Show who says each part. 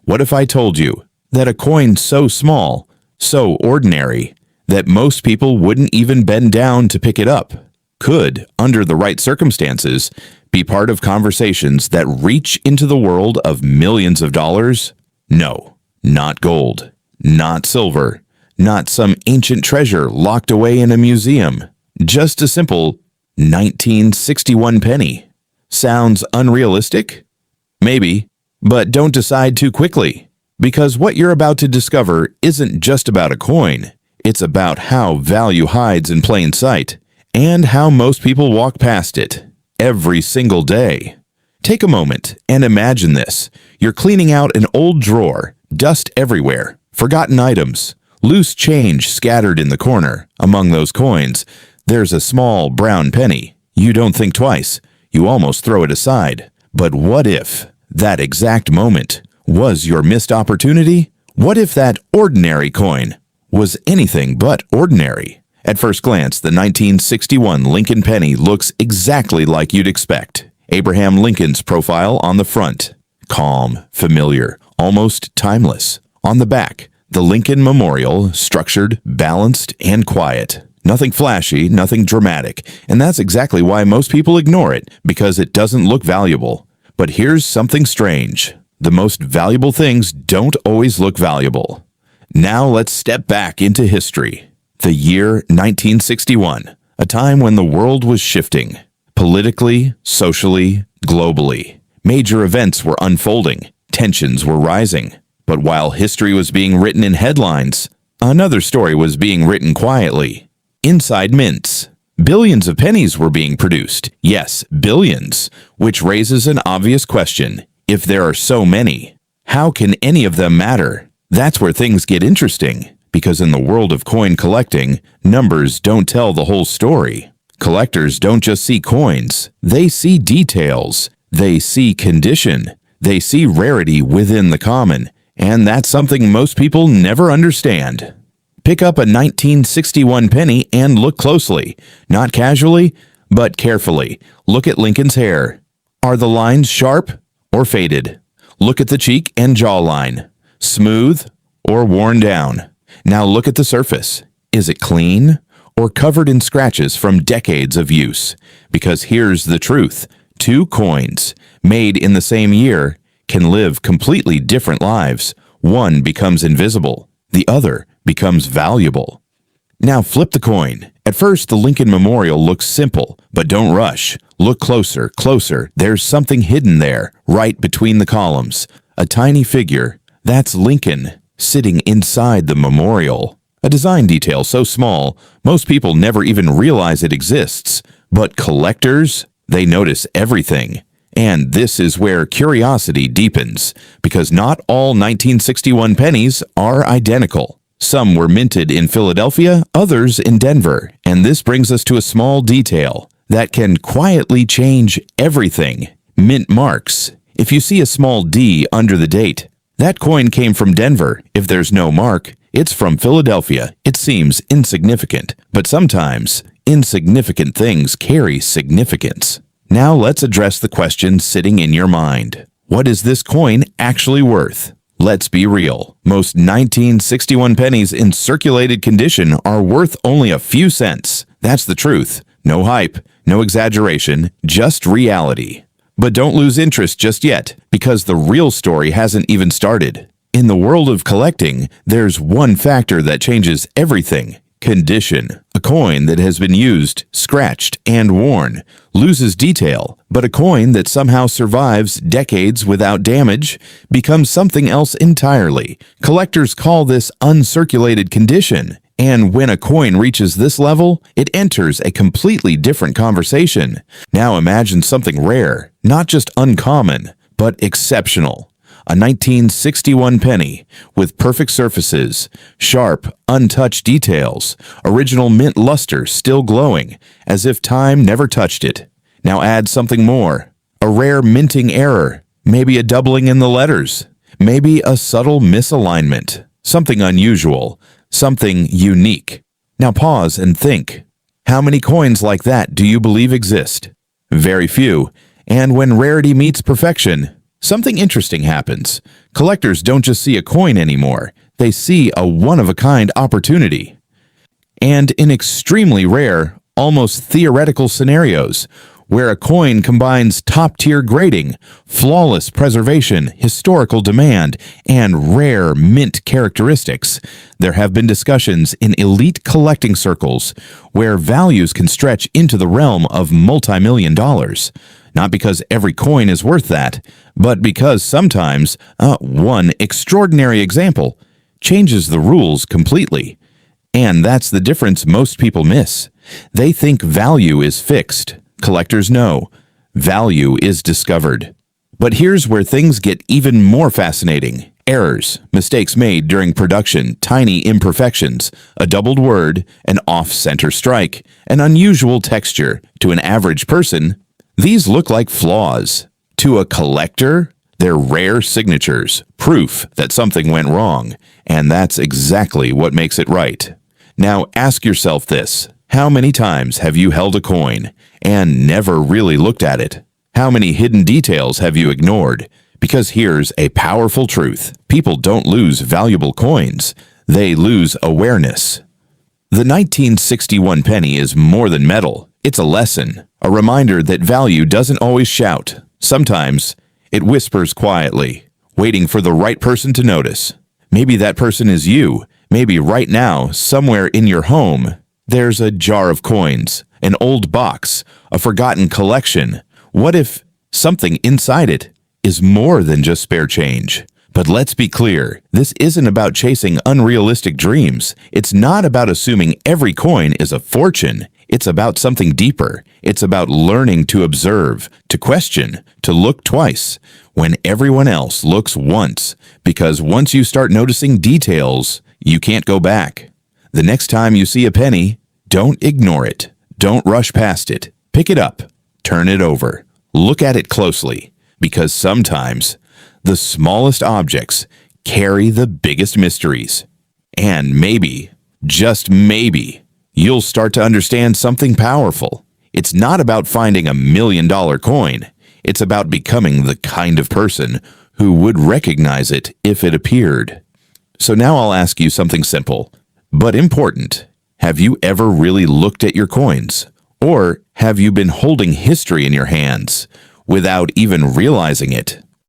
Speaker 1: What if I told you that a coin so small, so ordinary, that most people wouldn't even bend down to pick it up, could, under the right circumstances, be part of conversations that reach into the world of millions of dollars? No, not gold, not silver, not some ancient treasure locked away in a museum. Just a simple 1961 penny. Sounds unrealistic? Maybe, but don't decide too quickly, because what you're about to discover isn't just about a coin. It's about how value hides in plain sight, and how most people walk past it every single day. Take a moment and imagine this. You're cleaning out an old drawer, dust everywhere, forgotten items, loose change scattered in the corner. Among those coins, there's a small brown penny. You don't think twice. You almost throw it aside. But what if that exact moment was your missed opportunity? What if that ordinary coin was anything but ordinary? At first glance, the 1961 Lincoln penny looks exactly like you'd expect. Abraham Lincoln's profile on the front. Calm, familiar, almost timeless. On the back, the Lincoln Memorial, structured, balanced, and quiet. Nothing flashy, nothing dramatic, and that's exactly why most people ignore it, because it doesn't look valuable. But here's something strange. The most valuable things don't always look valuable. Now let's step back into history. The year 1961, a time when the world was shifting. Politically, socially, globally. Major events were unfolding. Tensions were rising. But while history was being written in headlines, another story was being written quietly. Inside mints. Billions of pennies were being produced. Yes, billions. Which raises an obvious question. If there are so many, how can any of them matter? That's where things get interesting. Because in the world of coin collecting, numbers don't tell the whole story. Collectors don't just see coins. They see details. They see condition. They see rarity within the common. And that's something most people never understand. Pick up a 1961 penny and look closely. Not casually, but carefully. Look at Lincoln's hair. Are the lines sharp or faded? Look at the cheek and jawline. Smooth or worn down? Now look at the surface. Is it clean or covered in scratches from decades of use? Because here's the truth. Two coins made in the same year can live completely different lives. One becomes invisible. The other becomes valuable. Now flip the coin. At first, the Lincoln Memorial looks simple, but don't rush. Look closer, closer. There's something hidden there, right between the columns. A tiny figure. That's Lincoln, sitting inside the memorial. A design detail so small, most people never even realize it exists. But collectors, they notice everything. And this is where curiosity deepens, because not all 1961 pennies are identical. Some were minted in Philadelphia, others in Denver. And this brings us to a small detail that can quietly change everything. Mint marks. If you see a small D under the date, that coin came from Denver. If there's no mark, it's from Philadelphia. It seems insignificant, but sometimes insignificant things carry significance. Now let's address the question sitting in your mind. What is this coin actually worth? Let's be real. Most 1961 pennies in circulated condition are worth only a few cents. That's the truth. No hype, no exaggeration, just reality. But don't lose interest just yet, because the real story hasn't even started. In the world of collecting, there's one factor that changes everything. Condition. A coin that has been used, scratched, and worn loses detail, but a coin that somehow survives decades without damage becomes something else entirely. Collectors call this uncirculated condition. And when a coin reaches this level, it enters a completely different conversation. Now imagine something rare, not just uncommon, but exceptional. A 1961 penny with perfect surfaces, sharp, untouched details, original mint luster still glowing, as if time never touched it. Now add something more. A rare minting error, maybe a doubling in the letters, maybe a subtle misalignment, something unusual, something unique. Now pause and think. How many coins like that do you believe exist? Very few. And when rarity meets perfection, something interesting happens. Collectors don't just see a coin anymore, they see a one-of-a-kind opportunity. And in extremely rare, almost theoretical scenarios, where a coin combines top-tier grading, flawless preservation, historical demand, and rare mint characteristics, there have been discussions in elite collecting circles where values can stretch into the realm of multi-million dollars. Not because every coin is worth that, but because sometimes one extraordinary example changes the rules completely. And that's the difference most people miss. They think value is fixed. Collectors know value is discovered. But here's where things get even more fascinating. Errors, mistakes made during production, tiny imperfections, a doubled word, an off-center strike, an unusual texture. To an average person, these look like flaws. To a collector, they're rare signatures, proof that something went wrong, and that's exactly what makes it right. Now ask yourself this. How many times have you held a coin and never really looked at it? How many hidden details have you ignored? Because here's a powerful truth. People don't lose valuable coins. They lose awareness. The 1961 penny is more than metal. It's a lesson, a reminder that value doesn't always shout. Sometimes it whispers quietly, waiting for the right person to notice. Maybe that person is you. Maybe right now, somewhere in your home, there's a jar of coins, an old box, a forgotten collection. What if something inside it is more than just spare change? But let's be clear, this isn't about chasing unrealistic dreams. It's not about assuming every coin is a fortune. It's about something deeper. It's about learning to observe, to question, to look twice when everyone else looks once. Because once you start noticing details, you can't go back. The next time you see a penny, don't ignore it. Don't rush past it. Pick it up. Turn it over. Look at it closely. Because sometimes the smallest objects carry the biggest mysteries. And maybe, just maybe, you'll start to understand something powerful. It's not about finding $1 million coin. It's about becoming the kind of person who would recognize it if it appeared. So now I'll ask you something simple, but important. Have you ever really looked at your coins? Or have you been holding history in your hands without even realizing it?